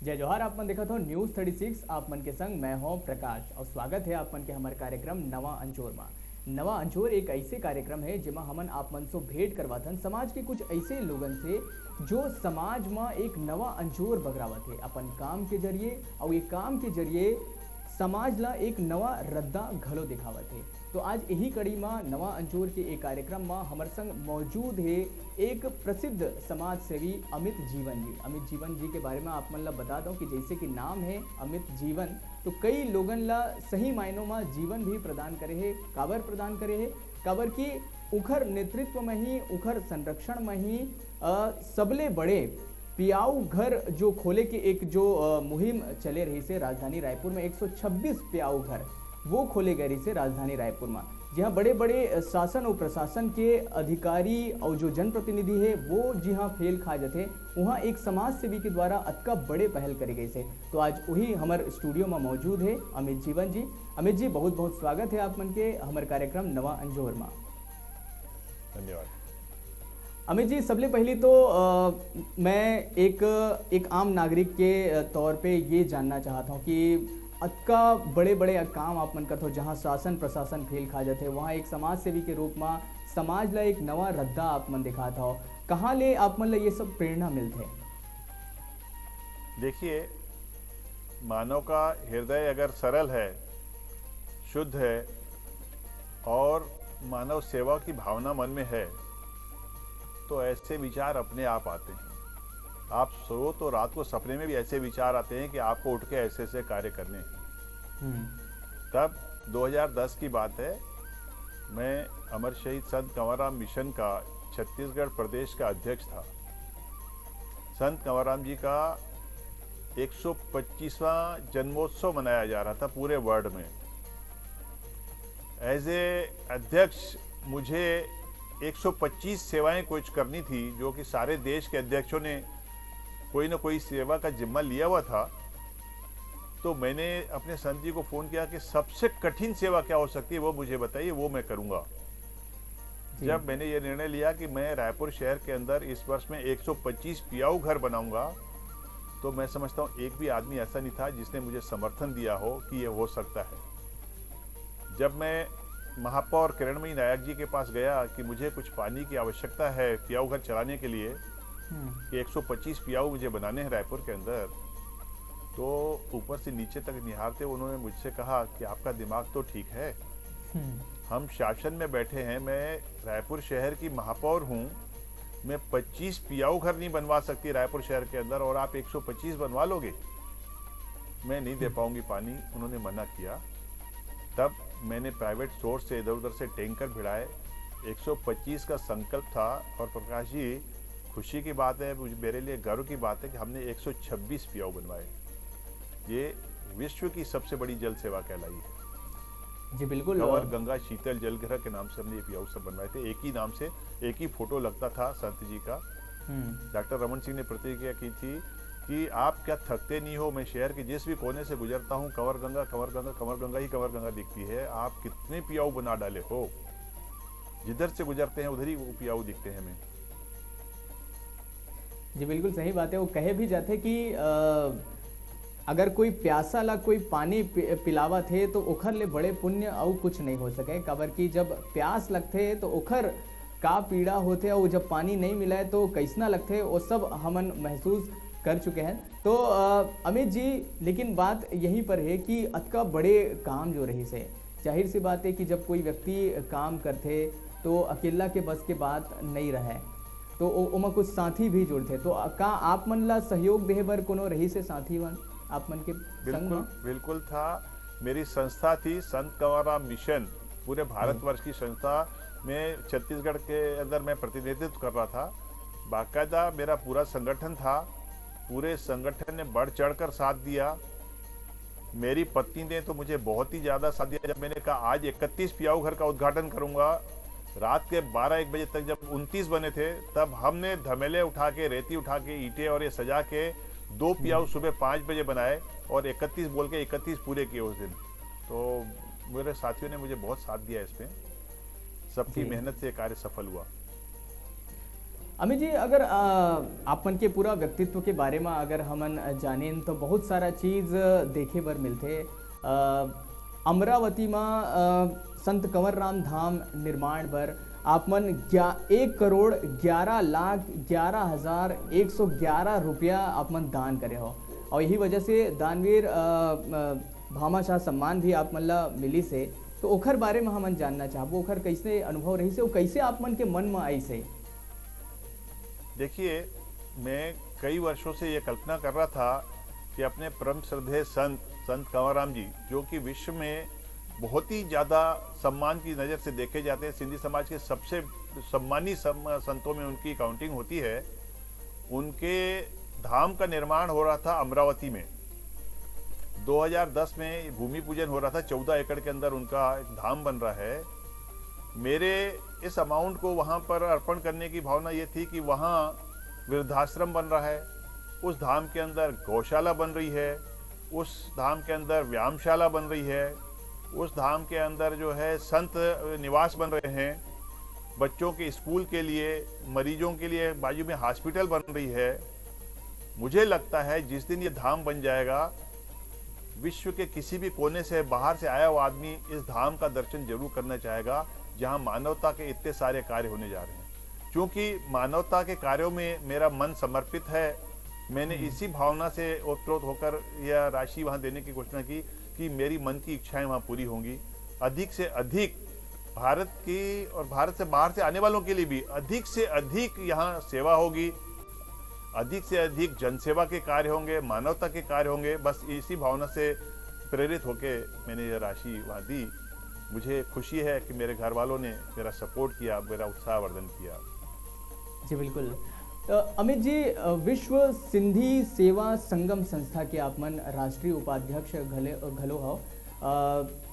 जय जोहार। आप मन देखा हो न्यूज 36 आप मन के संग मैं हूं प्रकाश और स्वागत है आप मन के हमारे कार्यक्रम नवा अंजोर में। नवा अंजोर एक ऐसे कार्यक्रम है जिमा हमन आप मन से भेंट करवाथन समाज के कुछ ऐसे लोगन से जो समाज में एक नवा अंजोर बगरावत है अपन काम के जरिए और ये काम के जरिए समाज ला एक नवा रद्दा घलो दिखावत है। तो आज यही कड़ी में नवा अंजोर के एक कार्यक्रम में हमारे संग मौजूद है एक प्रसिद्ध समाज सेवी अमित जीवन जी। अमित जीवन जी के बारे में आप मन ला बता दूं कि जैसे कि नाम है अमित जीवन, तो कई लोगन ला सही मायनों में जीवन भी प्रदान करे है। काबर प्रदान करे है? काबर की उखर नेतृत्व में ही, उखर संरक्षण में ही सबले बड़े पियाऊ घर जो खोले के एक जो मुहिम चले रही से राजधानी रायपुर में 126 पियाऊ घर वो खोले गए रही से राजधानी रायपुर में, जहाँ बड़े बड़े शासन और प्रशासन के अधिकारी और जो जनप्रतिनिधि है वो जहाँ फेल खा जाते वहाँ एक समाज सेवी के द्वारा अतका बड़े पहल करे गए से। तो आज वही हमारे स्टूडियो में मौजूद है अमित जीवन जी। अमित जी बहुत बहुत स्वागत है आप मन के हमारे कार्यक्रम नवा अंजोर में। धन्यवाद। अमित जी सबले पहले तो मैं एक आम नागरिक के तौर पे ये जानना चाहता हूँ कि अतका बड़े बड़े काम आप मन करते हो जहाँ शासन प्रशासन फेल खा जाते वहाँ एक समाज सेवी के रूप में समाज ला एक नवा रद्दा आप मन दिखाता हो। कहाँ ले आप मन ला ये सब प्रेरणा मिलते? देखिए, मानव का हृदय अगर सरल है, शुद्ध है और मानव सेवा की भावना मन में है तो ऐसे विचार अपने आप आते हैं। आप सो तो रात को सपने में भी ऐसे विचार आते हैं कि आपको उठ के ऐसे ऐसे कार्य करने हैं। तब 2010 की बात है, मैं अमर शहीद संत कंवरराम मिशन का छत्तीसगढ़ प्रदेश का अध्यक्ष था। संत कंवरराम जी का 125वां जन्मोत्सव मनाया जा रहा था पूरे वर्ल्ड में। एज ए अध्यक्ष मुझे 125 सेवाएं कुछ करनी थी, जो कि सारे देश के अध्यक्षों ने कोई ना कोई सेवा का जिम्मा लिया हुआ था। तो मैंने अपने संत जी को फोन किया कि सबसे कठिन सेवा क्या हो सकती है वो मुझे बताइए, वो मैं करूंगा। जब मैंने ये निर्णय लिया कि मैं रायपुर शहर के अंदर इस वर्ष में 125 पियाऊ घर बनाऊंगा, तो मैं समझता हूँ एक भी आदमी ऐसा नहीं था जिसने मुझे समर्थन दिया हो कि ये हो सकता है। जब मैं महापौर किरणमयी नायक जी के पास गया कि मुझे कुछ पानी की आवश्यकता है पियाऊ घर चलाने के लिए, कि 125 पियाऊ मुझे बनाने हैं रायपुर के अंदर, तो ऊपर से नीचे तक निहारते उन्होंने मुझसे कहा कि आपका दिमाग तो ठीक है, हम शासन में बैठे हैं, मैं रायपुर शहर की महापौर हूँ, मैं 25 पियाऊ घर नहीं बनवा सकती रायपुर शहर के अंदर और आप 125 बनवा लोगे? मैं नहीं दे पाऊंगी पानी। उन्होंने मना किया। तब मैंने प्राइवेट सोर्स से इधर उधर से टैंकर भिड़ाए, 125 का संकल्प था। और प्रकाश जी, खुशी की बात है, मेरे लिए गर्व की बात है कि हमने 126 पियाऊ बनवाए। ये विश्व की सबसे बड़ी जल सेवा कहलाई है जी। बिल्कुल। कंवर गंगा शीतल जलग्रह के नाम से हमने ये पियाऊ सब बनवाए थे। एक ही नाम से एक ही फोटो लगता था संत जी का। डॉक्टर रमन सिंह ने प्रतिक्रिया की थी कि आप क्या थकते नहीं हो? मैं शहर के जिस भी कोने से गुजरता हूँ कंवर गंगा कंवर गंगा कंवर गंगा ही कंवर गंगा दिखती है। आप कितने पियाऊ बना डाले हो, जिधर से गुजरते हैं उधर ही वो पियाऊ दिखते हैं हमें। जी बिल्कुल सही बात है। वो कहे भी जाते कि अगर कोई प्यासा ला कोई पानी पिलावा थे तो उखर ले बड़े पुण्य और कुछ नहीं हो सके। काबर की जब प्यास लगते तो उखर का पीड़ा होते और जब पानी नहीं मिला तो कैसना लगते, वो सब हमन महसूस कर चुके हैं। तो अमित जी, लेकिन बात यहीं पर है कि अतका बड़े काम जो रही से, जाहिर सी बात है कि जब कोई व्यक्ति काम करते तो अकेला के बस के बात नहीं रहे, तो उमा कुछ साथी भी जुड़ते। तो का आप मन ला सहयोग देहे बर कोनो रही से साथी मन आप मन के संग में? बिल्कुल था। मेरी संस्था थी संत कंवरराम मिशन, पूरे भारतवर्ष की संस्था में छत्तीसगढ़ के अंदर मैं प्रतिनिधित्व कर रहा था। बाकायदा मेरा पूरा संगठन था, पूरे संगठन ने बढ़ चढ़कर साथ दिया। मेरी पत्नी ने तो मुझे बहुत ही ज्यादा साथ दिया। जब मैंने कहा आज 31 पियाऊ घर का उद्घाटन करूंगा, रात के 12-1 बजे तक जब 29 बने थे, तब हमने धमेले उठा के, रेती उठा के, ईंटें और ये सजा के 2 पियाऊ सुबह 5 बजे बनाए और 31 बोल के 31 पूरे किए उस दिन। तो मेरे साथियों ने मुझे बहुत साथ दिया इसमें, सबकी मेहनत से कार्य सफल हुआ। अमित जी, अगर आपन के पूरा व्यक्तित्व के बारे में अगर हमन जानें तो बहुत सारा चीज देखे बर मिलते। अमरावती में संत कंवर राम धाम निर्माण बर आपमन 1,11,11,111 आपमन दान करे हो, और यही वजह से दानवीर भामाशाह सम्मान भी आप मन ला मिली से। तो ओखर बारे में हमन जानना चाहबो, ओखर कैसे अनुभव रही से, कैसे आप मन के मन में आई से। देखिए, मैं कई वर्षों से ये कल्पना कर रहा था कि अपने परम श्रद्धेय संत कंवरराम जी, जो कि विश्व में बहुत ही ज़्यादा सम्मान की नज़र से देखे जाते हैं, सिंधी समाज के सबसे सम्मानी संतों में उनकी काउंटिंग होती है। उनके धाम का निर्माण हो रहा था अमरावती में। 2010 में भूमि पूजन हो रहा था। 14 एकड़ के अंदर उनका एक धाम बन रहा है। मेरे इस अमाउंट को वहाँ पर अर्पण करने की भावना ये थी कि वहाँ वृद्धाश्रम बन रहा है, उस धाम के अंदर गौशाला बन रही है, उस धाम के अंदर व्यायामशाला बन रही है, उस धाम के अंदर जो है संत निवास बन रहे हैं, बच्चों के स्कूल के लिए, मरीजों के लिए बाजू में हॉस्पिटल बन रही है। मुझे लगता है जिस दिन ये धाम बन जाएगा, विश्व के किसी भी कोने से बाहर से आया हुआ आदमी इस धाम का दर्शन जरूर करना चाहेगा, जहां मानवता के इतने सारे कार्य होने जा रहे हैं। क्योंकि मानवता के कार्यों में मेरा मन समर्पित है, मैंने इसी भावना से ओतप्रोत होकर यह राशि वहां देने की घोषणा की कि मेरी मन की इच्छाएं वहां पूरी होंगी। अधिक से अधिक भारत की और भारत से बाहर से आने वालों के लिए भी अधिक से अधिक यहाँ सेवा होगी, अधिक से अधिक जनसेवा के कार्य होंगे, मानवता के कार्य होंगे। बस इसी भावना से प्रेरित होके मैंने यह राशि वहाँ दी। मुझे खुशी है कि मेरे घर वालों ने मेरा सपोर्ट किया, मेरा उत्साहवर्धन किया। जी बिल्कुल। अमित जी, विश्व सिंधी सेवा संगम संस्था के आपमन राष्ट्रीय उपाध्यक्ष घलो हो,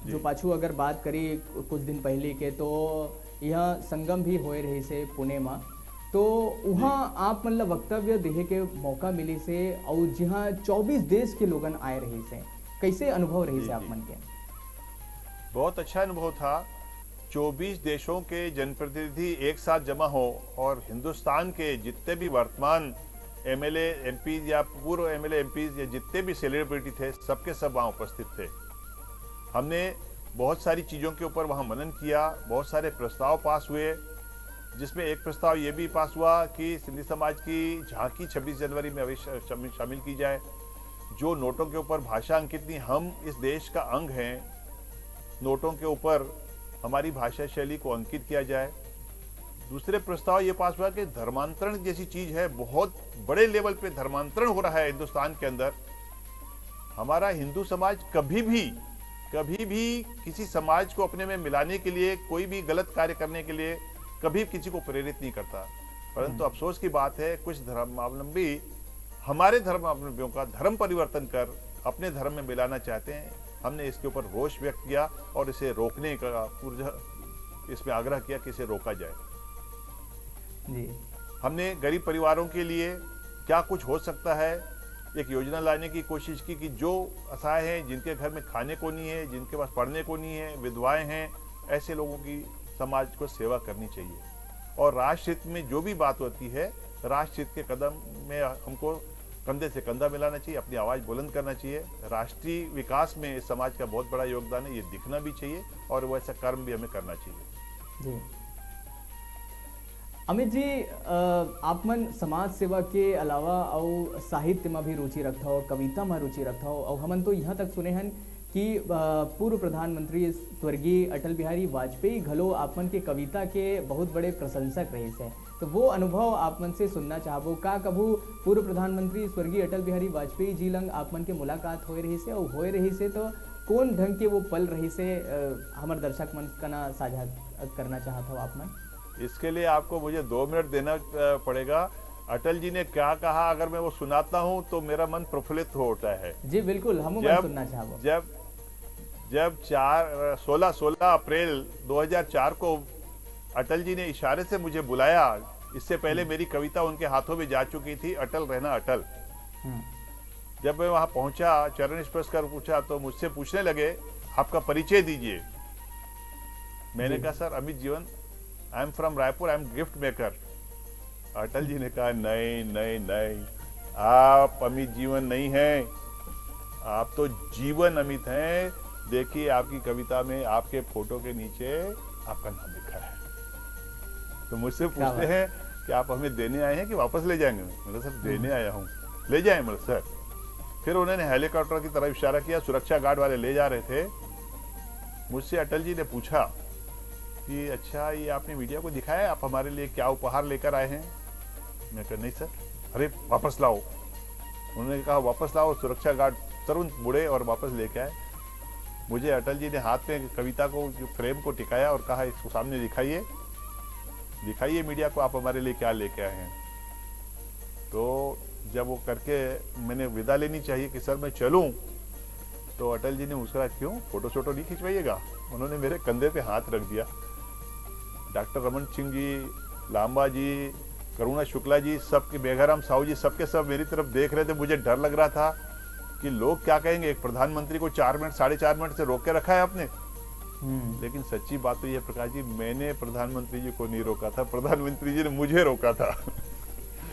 जो पाछू अगर बात करी कुछ दिन पहले के, तो यह संगम भी होए रही से पुणे में, तो वहाँ आप मन ला वक्तव्य देहे के मौका मिली से, और जहाँ 24 देश के लोगन आए रही से, कैसे अनुभव रही से आप मन के? बहुत अच्छा अनुभव था। 24 देशों के जनप्रतिनिधि एक साथ जमा हो और हिंदुस्तान के जितने भी वर्तमान एमएलए एमपी या पूर्व एमएलए एमपी या जितने भी सेलिब्रिटी थे, सबके सब वहाँ उपस्थित थे। हमने बहुत सारी चीज़ों के ऊपर वहाँ मनन किया, बहुत सारे प्रस्ताव पास हुए, जिसमें एक प्रस्ताव ये भी पास हुआ कि सिंधी समाज की झांकी 26 जनवरी में अवश्य शामिल की जाए। जो नोटों के ऊपर भाषा अंकित नहीं, हम इस देश का अंग हैं, नोटों के ऊपर हमारी भाषा शैली को अंकित किया जाए। दूसरे प्रस्ताव ये पास हुआ कि धर्मांतरण जैसी चीज है, बहुत बड़े लेवल पे धर्मांतरण हो रहा है हिंदुस्तान के अंदर। हमारा हिंदू समाज कभी भी किसी समाज को अपने में मिलाने के लिए, कोई भी गलत कार्य करने के लिए कभी किसी को प्रेरित नहीं करता। परंतु अफसोस की बात है, कुछ धर्मावलंबी हमारे धर्मावलंबियों का धर्म परिवर्तन कर अपने धर्म में मिलाना चाहते हैं। हमने इसके ऊपर रोष व्यक्त किया और इसे रोकने का इसमें आग्रह किया कि इसे रोका जाए। जी। हमने गरीब परिवारों के लिए क्या कुछ हो सकता है, एक योजना लाने की कोशिश की कि जो असहाय हैं, जिनके घर में खाने को नहीं है, जिनके पास पढ़ने को नहीं है, विधवाएं हैं, ऐसे लोगों की समाज को सेवा करनी चाहिए। और राष्ट्रहित में जो भी बात होती है, राष्ट्रहित के कदम में हमको कंधे से कंधा मिलाना चाहिए, अपनी आवाज़ बुलंद करना चाहिए। राष्ट्रीय विकास में इस समाज का बहुत बड़ा योगदान है, ये दिखना भी चाहिए और वैसा कर्म भी हमें करना चाहिए। जी अमित जी, आप मन समाज सेवा के अलावा और साहित्य में भी रुचि रखता हो, कविता में रुचि रखता हो, और हमन तो यहाँ तक सुने हैं कि पूर्व प्रधानमंत्री स्वर्गीय अटल बिहारी वाजपेयी घलो आपमन के कविता के बहुत बड़े प्रशंसक रहे से। तो वो अनुभव आपमन से सुनना चाहबो, का कभू पूर्व प्रधानमंत्री स्वर्गीय अटल बिहारी वाजपेयी जी लंग आपमन के मुलाकात होए रही से, और होए रही से तो कौन ढंग के वो पल रही से हमारे दर्शक मन का ना साझा करना चाहता हो आपमन? इसके लिए आपको मुझे 2 मिनट देना पड़ेगा। अटल जी ने क्या कहा अगर मैं वो सुनाता हूँ तो मेरा मन प्रफुल्लित हो उठता है। जी बिल्कुल, हम सुनना चाहबो। जब 16 अप्रैल 2004 को अटल जी ने इशारे से मुझे बुलाया, इससे पहले मेरी कविता उनके हाथों में जा चुकी थी, अटल रहना अटल। जब मैं वहां पहुंचा, चरण स्पर्श कर पूछा, तो मुझसे पूछने लगे आपका परिचय दीजिए। मैंने कहा sir Amit Jeevan, I am from Raipur, I am gift maker. Atal ji ने कहा नहीं नहीं नहीं, आप अमित जीवन नहीं हैं, आप तो जीवन अमित हैं। देखिए आपकी कविता में आपके फोटो के नीचे आपका नाम लिखा है। तो मुझसे क्या पूछते बात। हैं कि आप हमें देने आए हैं कि वापस ले जाएंगे। मैंने सर देने आया हूँ, ले जाए मेरे सर। फिर उन्होंने हेलीकॉप्टर की तरफ इशारा किया, सुरक्षा गार्ड वाले ले जा रहे थे। मुझसे अटल जी ने पूछा कि अच्छा ये आपने मीडिया को दिखाया, आप हमारे लिए क्या उपहार लेकर आए हैं? मैं कहा नहीं सर। अरे वापस लाओ। उन्होंने कहा वापस लाओ। सुरक्षा गार्ड तुरंत मुड़े और वापस लेके आए। मुझे अटल जी ने हाथ में कविता को, जो फ्रेम को टिकाया और कहा इसको सामने दिखाइए, दिखाइए मीडिया को आप हमारे लिए क्या लेके आए हैं। तो जब वो करके मैंने विदा लेनी चाहिए कि सर मैं चलूं, तो अटल जी ने मुस्कुरा, क्यों फोटो शोटो नहीं खिंचवाइएगा? उन्होंने मेरे कंधे पे हाथ रख दिया। डॉक्टर रमन सिंह जी, लांबा जी, करुणा शुक्ला जी, सबके, मेघाराम साहू जी, सबके सब मेरी तरफ देख रहे थे। मुझे डर लग रहा था कि लोग क्या कहेंगे, एक प्रधानमंत्री को 4 मिनट 4.5 मिनट से रोक के रखा है आपने। लेकिन सच्ची बात तो यह प्रकाश जी, मैंने प्रधानमंत्री जी को नहीं रोका था, प्रधानमंत्री जी ने मुझे रोका था।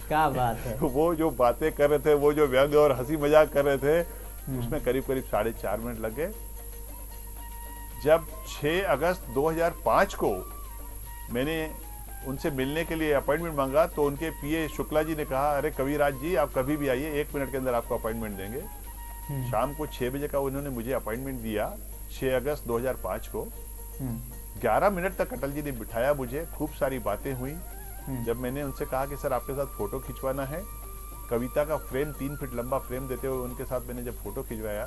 क्या बात है। वो जो बातें कर रहे थे, वो जो व्यंग और हंसी मजाक कर रहे थे, उसमें करीब करीब 4.5 मिनट लग गए। जब 6 अगस्त 2005 को मैंने उनसे मिलने के लिए अपॉइंटमेंट मांगा, तो उनके पीए शुक्ला जी ने कहा, अरे कविराज जी आप कभी भी आइए, 1 मिनट के अंदर आपको अपॉइंटमेंट देंगे। शाम को 6 बजे का उन्होंने मुझे अपॉइंटमेंट दिया, 6 अगस्त 2005 को। 11 मिनट तक अटल जी ने बिठाया मुझे, खूब सारी बातें हुई। जब मैंने उनसे कहा कि सर आपके साथ फोटो खिंचवाना है, कविता का फ्रेम 3 फीट लंबा फ्रेम देते हुए उनके साथ मैंने जब फोटो खिंचवाया,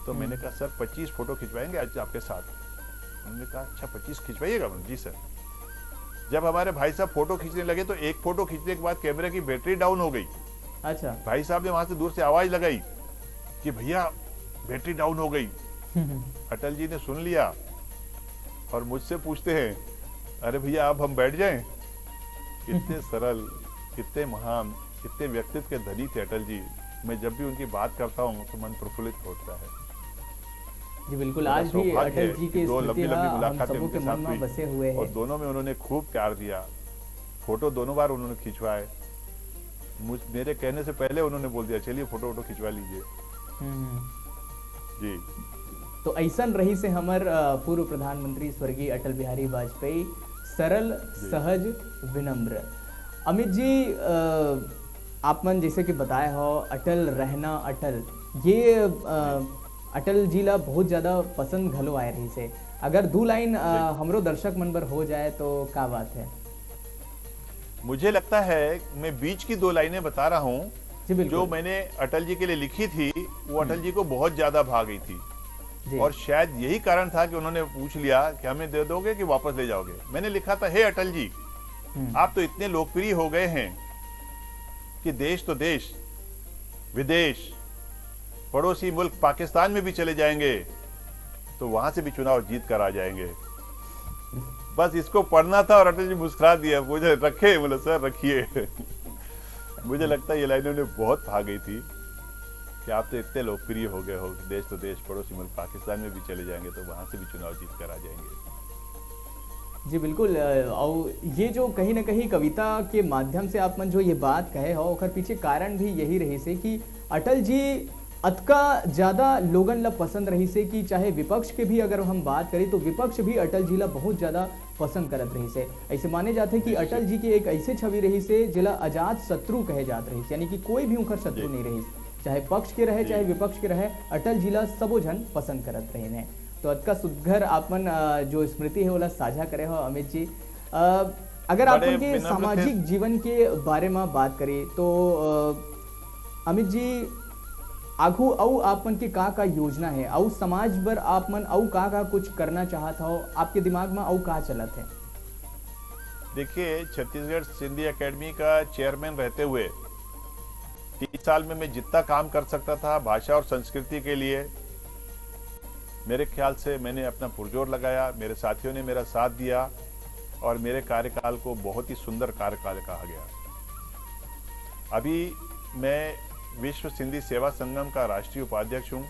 तो मैंने कहा सर 25 फोटो खिंचवाएंगे आज आपके साथ। उन्होंने कहा अच्छा 25 खिंचवाइएगा? जी सर। जब हमारे भाई साहब फोटो खींचने लगे, तो एक फोटो खींचने के बाद कैमरे की बैटरी डाउन हो गई। अच्छा। भाई साहब ने वहां से दूर से आवाज लगाई कि भैया बैटरी डाउन हो गई। अटल जी ने सुन लिया और मुझसे पूछते हैं, अरे भैया अब हम बैठ जाएं? कितने सरल, कितने महान, कितने व्यक्तित्व के धनी थे अटल जी। मैं जब भी उनकी बात करता हूँ तो मन प्रफुल्लित होता है। जी बिल्कुल, आज भी अटल जी के दो लंबी लंबी हम मुलाकातें सबों के उनके मन साथ में हुई बसे हुए और हैं। दोनों में उन्होंने खूब प्यार दिया। फोटो दोनों बार उन्होंने खिंचवाए। मेरे कहने से पहले उन्होंने बोल दिया चलिए फोटो वोटो खिंचवा लीजिए। जी। तो ऐसन रही से हमार पूर्व प्रधानमंत्री स्वर्गीय अटल बिहारी वाजपेयी, सरल, सहज, विनम्र। अमित जी, आप मन जैसे कि बताए हो, अटल रहना अटल, ये अटल जी ला बहुत ज़्यादा पसंद घलो आए रही से। अगर 2 लाइन हमरो दर्शक मन पर हो जाए तो क्या बात है? मुझे लगता है मैं बीच की 2 लाइनें बता रहा हूँ जी बिल्कुल। जो मैंने अटल जी के लिए लिखी थी, वो अटल जी को बहुत ज्यादा भा गई थी। जी। और शायद यही कारण था कि उन्होंने पूछ लिया कि हमें दे दोगे कि वापस ले जाओगे। मैंने लिखा था, हे अटल जी, आप तो इतने लोकप्रिय हो गए हैं कि देश तो देश, विदेश, पड़ोसी मुल्क पाकिस्तान में भी चले जाएंगे तो वहां से भी चुनाव जीत कर आ जाएंगे। बस इसको पढ़ना था और अटल जी मुस्कुरा दिया, मुझे रखे, बोले सर रखिए। मुझे लगता है ये लाइनें उन्हें बहुत भा गई थी कि आप तो इतने लोकप्रिय हो गए हो, देश तो देश, पड़ोसी मुल्क पाकिस्तान में भी चले जाएंगे तो वहां से भी चुनाव जीत कर आ जाएंगे। जी बिल्कुल। और ये जो कहीं ना कहीं कविता के माध्यम से आप मन जो ये बात कहे हो, ओकर पीछे कारण भी यही रही से कि अटल जी अतका ज़्यादा लोगन ला पसंद रही से कि चाहे विपक्ष के भी अगर हम बात करें तो विपक्ष भी अटल जी ला बहुत ज़्यादा पसंद करत रही से। ऐसे माने जाते कि अटल जी की एक ऐसे छवि रही से जिला अजात शत्रु कहे जात रही, यानी कि कोई भी उनका शत्रु नहीं रही, चाहे पक्ष के रहे चाहे विपक्ष के रहे, अटल जी ला सबो जन पसंद करत रहे ने। तो अतका सुधर आपन जो स्मृति है वो साझा करे हो अमित जी। अगर आपन के सामाजिक जीवन के बारे में बात करें तो अमित जी, आगू औ आप मन के का योजना है, औ समाज बर आप मन औ का कुछ करना चाहत हो, आपके दिमाग में औ का चलत है? देखिए, छत्तीसगढ़ सिंधी एकेडमी का चेयरमैन रहते हुए 30 साल में मैं जितना काम कर सकता था भाषा और संस्कृति के लिए, मेरे ख्याल से मैंने अपना पुरजोर लगाया। मेरे साथियों ने मेरा साथ दिया और मेरे कार्यकाल को बहुत ही सुंदर कार्यकाल कहा गया। अभी मैं विश्व सिंधी सेवा संगम का राष्ट्रीय उपाध्यक्ष हूँ।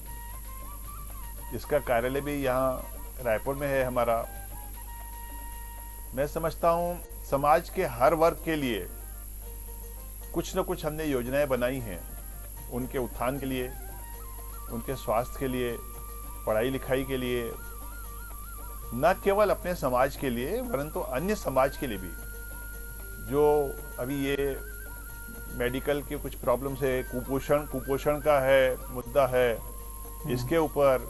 इसका कार्यालय भी यहाँ रायपुर में है हमारा। मैं समझता हूँ समाज के हर वर्ग के लिए कुछ न कुछ हमने योजनाएं बनाई हैं उनके उत्थान के लिए, उनके स्वास्थ्य के लिए, पढ़ाई लिखाई के लिए, न केवल अपने समाज के लिए परंतु अन्य समाज के लिए भी। जो अभी ये मेडिकल के कुछ प्रॉब्लम्स है, कुपोषण का है मुद्दा है, इसके ऊपर,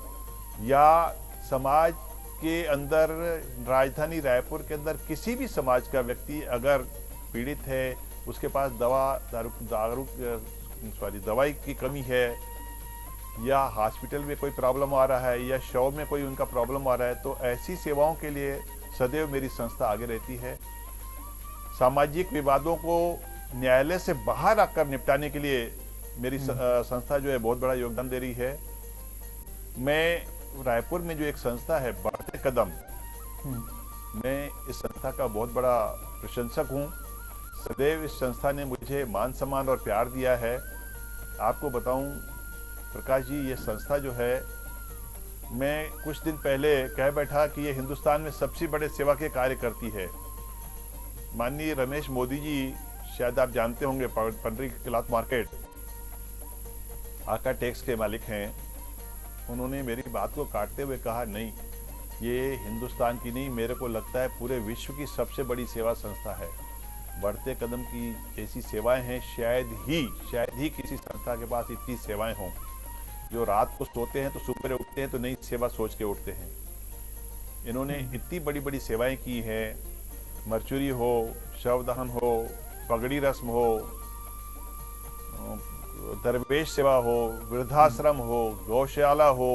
या समाज के अंदर, राजधानी रायपुर के अंदर किसी भी समाज का व्यक्ति अगर पीड़ित है, उसके पास दवाई की कमी है, या हॉस्पिटल में कोई प्रॉब्लम आ रहा है, या शव में कोई उनका प्रॉब्लम आ रहा है, तो ऐसी सेवाओं के लिए सदैव मेरी संस्था आगे रहती है। सामाजिक विवादों को न्यायालय से बाहर आकर निपटाने के लिए मेरी संस्था जो है बहुत बड़ा योगदान दे रही है। मैं रायपुर में जो एक संस्था है बढ़ते कदम, मैं इस संस्था का बहुत बड़ा प्रशंसक हूँ। सदैव इस संस्था ने मुझे मान सम्मान और प्यार दिया है। आपको बताऊं प्रकाश जी, ये संस्था जो है, मैं कुछ दिन पहले कह बैठा कि ये हिंदुस्तान में सबसे बड़े सेवा के कार्य करती है। माननीय रमेश मोदी जी, शायद आप जानते होंगे, पंडरी क्लॉथ मार्केट आका टेक्स के मालिक हैं। उन्होंने मेरी बात को काटते हुए कहा, नहीं, ये हिंदुस्तान की नहीं, मेरे को लगता है पूरे विश्व की सबसे बड़ी सेवा संस्था है। बढ़ते कदम की ऐसी सेवाएं हैं, शायद ही किसी संस्था के पास इतनी सेवाएं हों। जो रात को सोते हैं तो सुबह उठते हैं तो नई सेवा सोच के उठते हैं। इन्होंने इतनी बड़ी बड़ी सेवाएं की हैं, मरचुरी हो, शवदहन हो, पगड़ी रस्म हो, दरवेश सेवा हो, वृद्धाश्रम हो, गौशाला हो,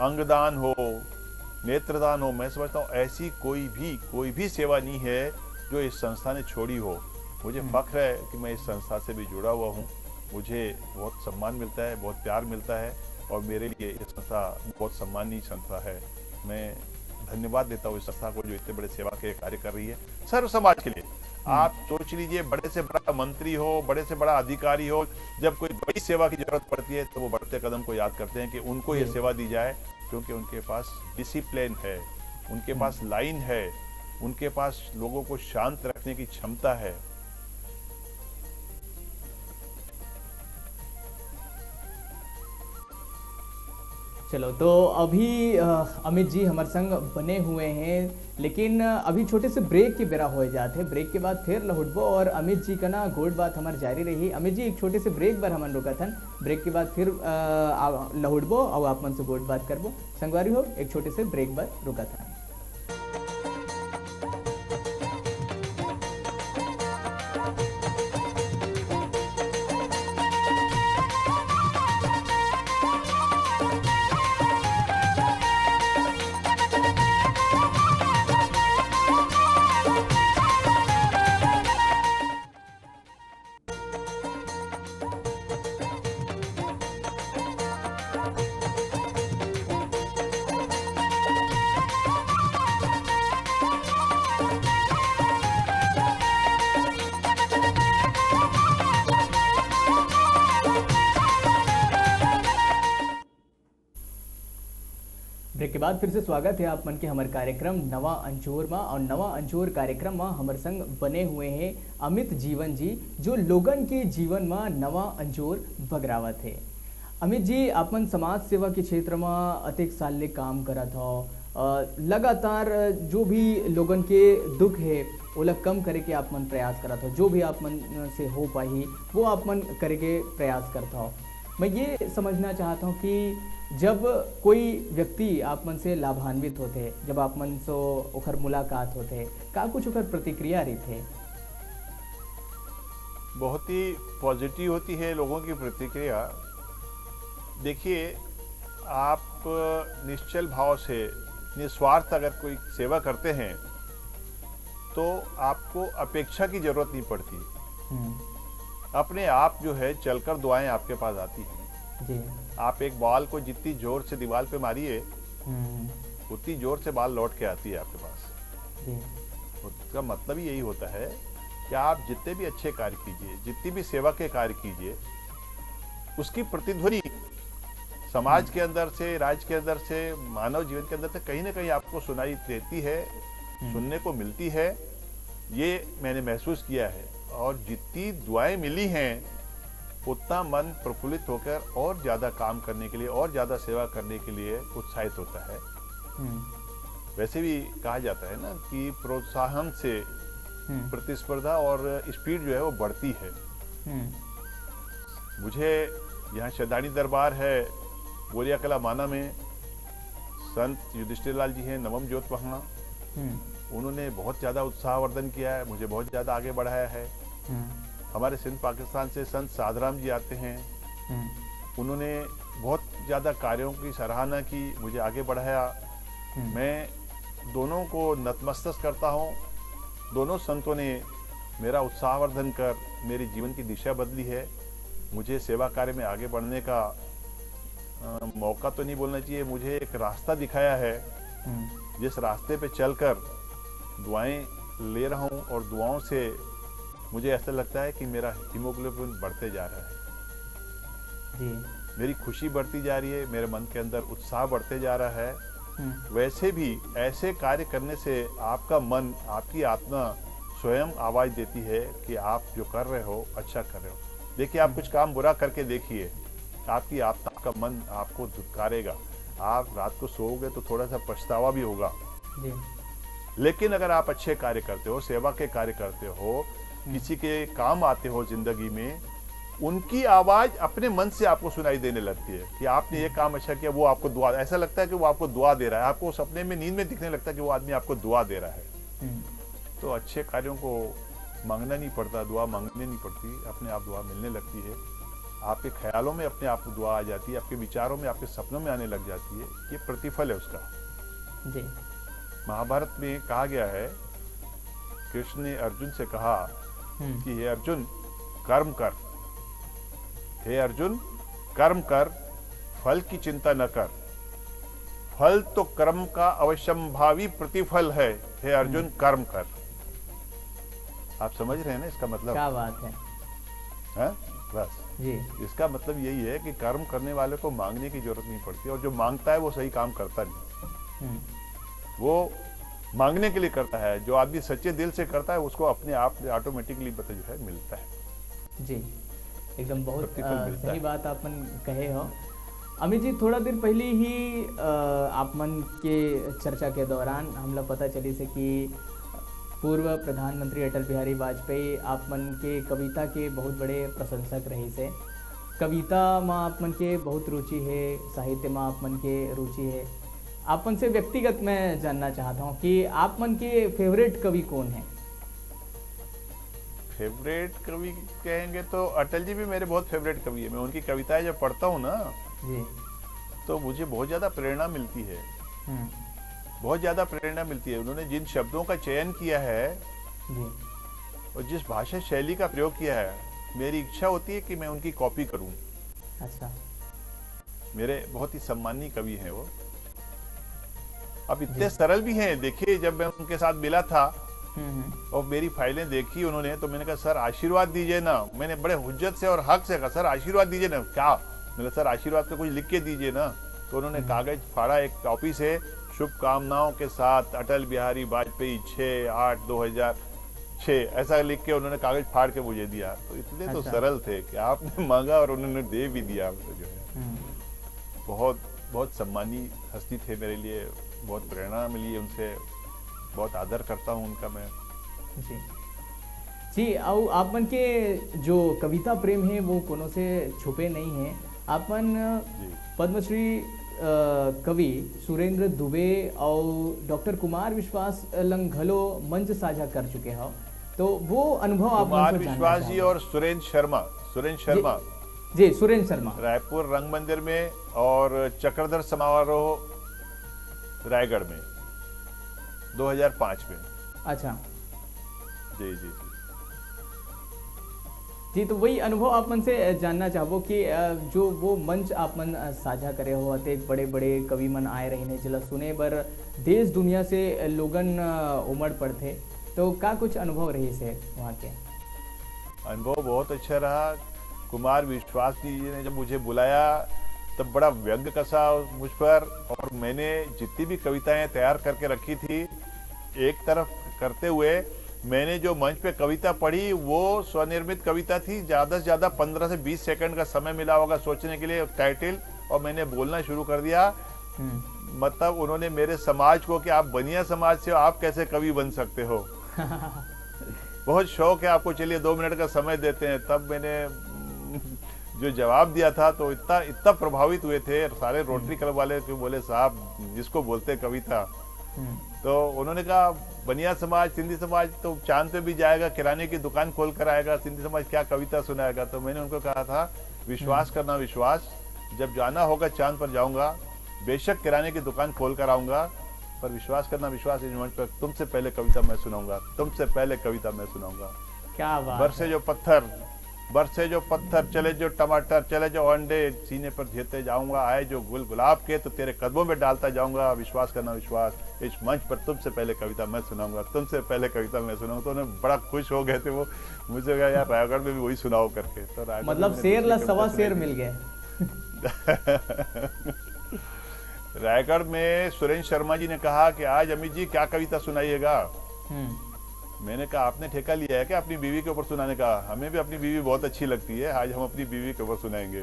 अंगदान हो, नेत्रदान हो। मैं समझता हूँ ऐसी कोई भी सेवा नहीं है जो इस संस्था ने छोड़ी हो। मुझे फख्र है कि मैं इस संस्था से भी जुड़ा हुआ हूँ। मुझे बहुत सम्मान मिलता है, बहुत प्यार मिलता है, और मेरे लिए ये संस्था बहुत सम्मानीय संस्था है। मैं धन्यवाद देता हूँ इस संस्था को जो इतने बड़े सेवा के कार्य कर रही है सर्व समाज के लिए। आप सोच लीजिए, बड़े से बड़ा मंत्री हो, बड़े से बड़ा अधिकारी हो, जब कोई बड़ी सेवा की जरूरत पड़ती है तो वो बढ़ते कदम को याद करते हैं कि उनको ये सेवा दी जाए, क्योंकि उनके पास डिसिप्लिन है, उनके पास लाइन है, उनके पास लोगों को शांत रखने की क्षमता है। चलो, तो अभी अमित जी हमारे संग बने हुए हैं, लेकिन अभी छोटे से ब्रेक के बेरा हो जाते हैं। ब्रेक के बाद फिर लहुटबो और अमित जी का ना गोड बात हमारी जारी रही। अमित जी एक छोटे से ब्रेक बार हमन रुका था, ब्रेक के बाद फिर लहुटबो और आप मन से गोड बात करबो। संगवारी हो, एक छोटे से ब्रेक बार रुका था। ब्रेक के बाद फिर से स्वागत है आप मन के हमारे कार्यक्रम नवा अंजोर में। और नवा अंजोर कार्यक्रम में हमारे संग बने हुए हैं अमित जीवन जी, जो लोगन के जीवन में नवा अंजोर बगरावत है। अमित जी, आपन समाज सेवा के क्षेत्र में अतेक साल ले काम करत हो, लगातार जो भी लोगन के दुख है ओला कम करे के आप मन प्रयास करत हो, जो भी आप मन से हो पाही वो आप मन करे के प्रयास करता हो। मैं ये समझना चाहता हूँ कि जब कोई व्यक्ति आप मन से लाभान्वित होते, जब आप मन से ओखर मुलाकात होते, का कुछ ओखर प्रतिक्रिया रहते? बहुत ही पॉजिटिव होती है लोगों की प्रतिक्रिया। देखिए, आप निश्चल भाव से निस्वार्थ अगर कोई सेवा करते हैं तो आपको अपेक्षा की जरूरत नहीं पड़ती। अपने आप जो है चलकर दुआएं आपके पास आती हैं जी। आप एक बॉल को जितनी जोर से दीवार पे मारिए उतनी जोर से बॉल लौट के आती है आपके पास जी। उसका मतलब ही यही होता है कि आप जितने भी अच्छे कार्य कीजिए, जितनी भी सेवा के कार्य कीजिए, उसकी प्रतिध्वनि समाज के अंदर से, राज्य के अंदर से, मानव जीवन के अंदर से कहीं ना कहीं आपको सुनाई देती है, सुनने को मिलती है। ये मैंने महसूस किया है और जितनी दुआएं मिली हैं उतना मन प्रफुल्लित होकर और ज़्यादा काम करने के लिए और ज़्यादा सेवा करने के लिए उत्साहित होता है। वैसे भी कहा जाता है ना कि प्रोत्साहन से प्रतिस्पर्धा और स्पीड जो है वो बढ़ती है। मुझे यहाँ शदानी दरबार है बोरिया कला माना में, संत युधिष्ठिर लाल जी हैं नवम ज्योत वहाँ, उन्होंने बहुत ज़्यादा उत्साहवर्धन किया है, मुझे बहुत ज़्यादा आगे बढ़ाया है। हमारे सिंध पाकिस्तान से संत साधराम जी आते हैं, उन्होंने बहुत ज़्यादा कार्यों की सराहना की, मुझे आगे बढ़ाया। मैं दोनों को नतमस्तक करता हूँ। दोनों संतों ने मेरा उत्साहवर्धन कर मेरे जीवन की दिशा बदली है। मुझे सेवा कार्य में आगे बढ़ने का मौका तो नहीं बोलना चाहिए, मुझे एक रास्ता दिखाया है जिस रास्ते पे चलकर दुआएं ले रहा हूँ और दुआओं से मुझे ऐसा लगता है कि मेरा हीमोग्लोबिन बढ़ते जा रहा है जी। मेरी खुशी बढ़ती जा रही है, मेरे मन के अंदर उत्साह बढ़ते जा रहा है। वैसे भी ऐसे कार्य करने से आपका मन, आपकी आत्मा स्वयं आवाज देती है कि आप जो कर रहे हो अच्छा कर रहे हो। देखिए, आप कुछ काम बुरा करके देखिए, आपकी आत्मा, आपका मन आपको धुतकारेगा। आप रात को सोओगे तो थोड़ा सा पछतावा भी होगा जी। लेकिन अगर आप अच्छे कार्य करते हो, सेवा के कार्य करते हो, किसी के काम आते हो जिंदगी में, उनकी आवाज अपने मन से आपको सुनाई देने लगती है कि आपने ये काम अच्छा किया, वो आपको दुआ, ऐसा लगता है कि वो आपको दुआ दे रहा है। आपको सपने में, नींद में दिखने लगता है कि वो आदमी आपको दुआ दे रहा है। तो अच्छे कार्यों को मांगना नहीं पड़ता, दुआ मांगनी नहीं पड़ती, अपने आप दुआ मिलने लगती है। आपके ख्यालों में अपने आप दुआ आ जाती है, आपके विचारों में, आपके सपनों में आने लग जाती है। ये प्रतिफल है उसका जी। महाभारत में कहा गया है, कृष्ण ने अर्जुन से कहा कि हे अर्जुन कर्म कर, हे अर्जुन कर्म कर, फल की चिंता न कर। फल तो कर्म का अवश्यंभावी प्रतिफल है, हे अर्जुन कर्म कर। आप समझ रहे हैं ना इसका मतलब? क्या बात है। बस जी। इसका मतलब यही है कि कर्म करने वाले को मांगने की जरूरत नहीं पड़ती, और जो मांगता है वो सही काम करता नहीं। वो मांगने के लिए करता है। जो आदमी सच्चे दिल से करता है उसको अपने आप ऑटोमेटिकली जो है मिलता है। जी, एकदम बहुत प्रतिफल मिलता सही है। बात आप मन कहे हो। अमित जी, थोड़ा देर पहले ही आप मन के चर्चा के दौरान हमला पता चली से कि पूर्व प्रधानमंत्री अटल बिहारी वाजपेयी आप मन के कविता के बहुत बड़े प्रशंसक रहे से। कविता में आप मन के बहुत रुचि है, साहित्य में आप मन के रुचि है। आप मन से व्यक्तिगत मैं जानना चाहता हूँ कि आप मन के फेवरेट कवि कौन है? फेवरेट कवि कहेंगे तो अटल जी भी मेरे बहुत फेवरेट कवि है। मैं उनकी कविताएं जब पढ़ता हूँ ना जी। तो मुझे बहुत ज़्यादा प्रेरणा मिलती है, बहुत ज़्यादा प्रेरणा मिलती है। उन्होंने जिन शब्दों का चयन किया है जी। और जिस भाषा शैली का प्रयोग किया है, मेरी इच्छा होती है कि मैं उनकी कॉपी करूं। अच्छा। मेरे बहुत ही सम्मानीय कवि हैं वो। अब इतने सरल भी हैं। देखिए, जब मैं उनके साथ मिला था और मेरी फाइलें देखी उन्होंने, तो मैंने कहा सर आशीर्वाद दीजिए ना। मैंने बड़े हुज्जत से और हक से कहा सर आशीर्वाद दीजिए ना। क्या? मैंने सर आशीर्वाद का कुछ लिख के दीजिए ना। तो उन्होंने कागज फाड़ा एक कॉपी से, शुभकामनाओं के साथ अटल बिहारी वाजपेयी 6/8/2006 ऐसा लिख के उन्होंने कागज फाड़ के मुझे दिया। तो इतने तो सरल थे कि आपने मांगा और उन्होंने दे भी दिया। जो है बहुत बहुत सम्मानीय हस्ती थे मेरे लिए, बहुत प्रेरणा मिली है उनसे, बहुत आदर करता हूँ उनका मैं। जी जी। और आप मन के जो कविता प्रेम है वो कोनो से छुपे नहीं है। आप मन पद्मश्री कवि सुरेंद्र दुबे और डॉक्टर कुमार विश्वास लंग घलो मंच साझा कर चुके हो, तो वो अनुभव आप कुमार विश्वास जी और सुरेंद्र शर्मा जी, सुरेंद्र शर्मा रायपुर रंग मंदिर में, और चक्रधर समारोह रायगढ़ में 2005 में। अच्छा जी जी जी जी। तो वही अनुभव आप मन से जानना चाहबो कि जो वो मंच आप मन साझा करे हो, एक बड़े बड़े कवि मन आए रहे जिला सुने बर देश दुनिया से लोगन उमड़ पड़ते, तो का कुछ अनुभव रही से वहाँ के? अनुभव बहुत अच्छा रहा। कुमार विश्वास जी ने जब मुझे बुलाया तब बड़ा व्यंग कसा मुझ पर, और मैंने जितनी भी कविताएं तैयार करके रखी थी एक तरफ करते हुए मैंने जो मंच पे कविता पढ़ी वो स्वनिर्मित कविता थी। ज़्यादा से ज़्यादा 15 से 20 सेकंड का समय मिला होगा सोचने के लिए टाइटल, और मैंने बोलना शुरू कर दिया। मतलब उन्होंने मेरे समाज को कि आप बनिया समाज से हो, आप कैसे कवि बन सकते हो, बहुत शौक है आपको, चलिए 2 मिनट का समय देते हैं। तब मैंने जो जवाब दिया था तो इतना इतना प्रभावित हुए थे सारे रोटरी क्लब वाले कि बोले साहब जिसको बोलते हैं कविता। तो उन्होंने कहा बनिया समाज, सिंधी समाज तो चांद पे भी जाएगा, किराने की दुकान खोल कर आएगा, सिंधी समाज क्या कविता सुनाएगा। तो मैंने उनको कहा था विश्वास करना विश्वास, जब जाना होगा चांद पर जाऊंगा, बेशक किराने की दुकान खोल कर आऊंगा, पर विश्वास करना विश्वास, इस मंच पर तुमसे पहले कविता मैं सुनाऊंगा, तुमसे पहले कविता मैं सुनाऊंगा। क्या बात। बरसे जो पत्थर, चले जो टमाटर, चले जो अंडे, सीने पर घेते जाऊंगा, आए जो गुलाब के तो तेरे कदमों में डालता जाऊंगा, विश्वास करना विश्वास, इस मंच पर तुमसे पहले कविता मैं सुनाऊंगा, तुमसे पहले कविता मैं सुनाऊंगा। तो उन्हें बड़ा खुश हो गए थे वो, मुझे कहा यार रायगढ़ में भी वही सुनाओ करके। तो मतलब शेर ला सवा शेर मिल गए। रायगढ़ में सुरेंद्र शर्मा जी ने कहा कि आज अमित जी क्या कविता सुनाइएगा। मैंने कहा आपने ठेका लिया है क्या अपनी बीवी के ऊपर सुनाने का? हमें भी अपनी बीवी बहुत अच्छी लगती है, आज हम अपनी बीवी के ऊपर सुनाएंगे।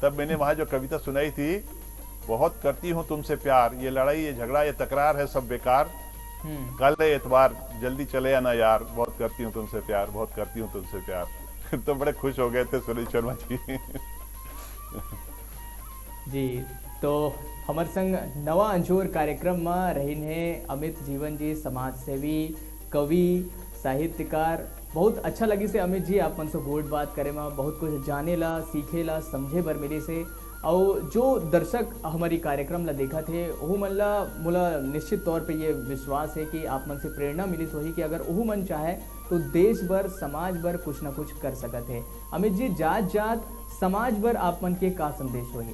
तब मैंने वहां जो कविता सुनाई थी, बहुत करती हूँ तुमसे प्यार, ये लड़ाई ये झगड़ा ये तकरार है सब बेकार, कल है एतवार जल्दी चले आना यार, बहुत करती हूँ तुमसे प्यार, बहुत करती हूँ तुमसे प्यार। तो बड़े खुश हो गए थे सुरेंद्र शर्मा जी। जी, तो हमार संग नवा अंजोर कार्यक्रम में रहीने अमित जीवन जी, समाज सेवी, कवि, साहित्यकार। बहुत अच्छा लगी से अमित जी आप मन से गोट बात करे में, बहुत कुछ जाने ला, सीखे ला, समझे बर मिले से। और जो दर्शक हमारी कार्यक्रम ला देखा थे वह मन ला मोला निश्चित तौर पे ये विश्वास है कि आप मन से प्रेरणा मिली सोही कि अगर वह मन चाहे तो देश भर समाज भर कुछ ना कुछ कर सकते हैं। अमित जी, जात जात समाज भर आप मन के का संदेश होही?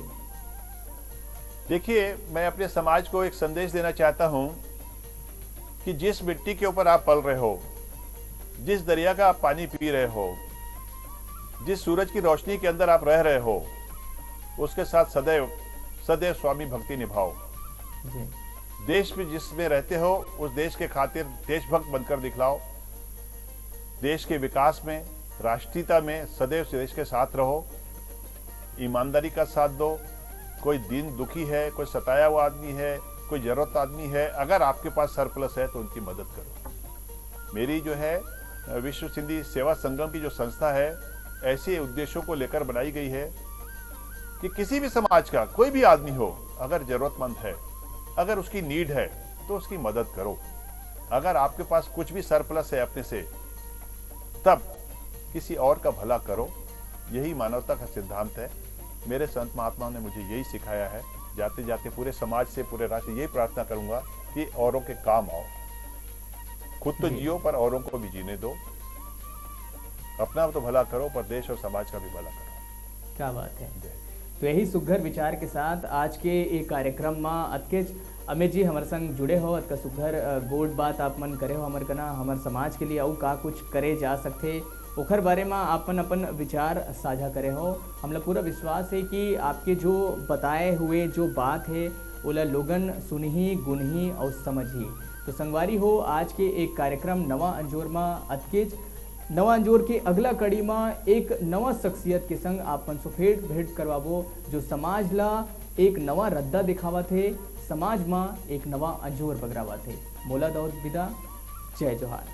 देखिए, मैं अपने समाज को एक संदेश देना चाहता हूं कि जिस मिट्टी के ऊपर आप पल रहे हो, जिस दरिया का आप पानी पी रहे हो, जिस सूरज की रोशनी के अंदर आप रह रहे हो, उसके साथ सदैव सदैव स्वामी भक्ति निभाओ। देश में जिसमें रहते हो उस देश के खातिर देशभक्त बनकर दिखलाओ। देश के विकास में, राष्ट्रीयता में सदैव देश के साथ रहो, ईमानदारी का साथ दो। कोई दीन दुखी है, कोई सताया हुआ आदमी है, कोई जरूरत आदमी है, अगर आपके पास सरप्लस है तो उनकी मदद करो। मेरी जो है विश्व सिंधी सेवा संगम की जो संस्था है, ऐसे उद्देश्यों को लेकर बनाई गई है कि किसी भी समाज का कोई भी आदमी हो, अगर जरूरतमंद है, अगर उसकी नीड है तो उसकी मदद करो। अगर आपके पास कुछ भी सरप्लस है अपने से, तब किसी और का भला करो। यही मानवता का सिद्धांत है। मेरे संत महात्माओं ने मुझे यही सिखाया है। जाते जाते पूरे समाज से, पूरे राष्ट्र यही प्रार्थना करूंगा कि औरों के काम आओ। खुद तो जियो पर औरों को भी जीने दो। अपना तो भला करो पर देश और समाज का भी भला करो। क्या बात है। तो यही सुघर विचार के साथ आज के एक कार्यक्रम में अतकेच अमित जी हमारे संग जुड़े हो, अतका सुघर गोट बात आप मन करे हो हमर कना, हमारे समाज के लिए और का कुछ करे जा सकते ओखर बारे में आपन अपन विचार साझा करे हो। हमला पूरा विश्वास है कि आपके जो बताए हुए जो बात है ओला लोगन सुनही, गुनही और समझी। तो संगवारी हो, आज के एक कार्यक्रम नवा अंजोर में अतकेच नवा अंजोर के अगला कड़ी में एक नवा शख्सियत के संग आप मन से भेंट करवाबो, जो समाज ला एक नवा रद्दा दिखावा थे, समाज में एक नवा अंजोर बगरावा थे। मोला दौद विदा, जय जोहार।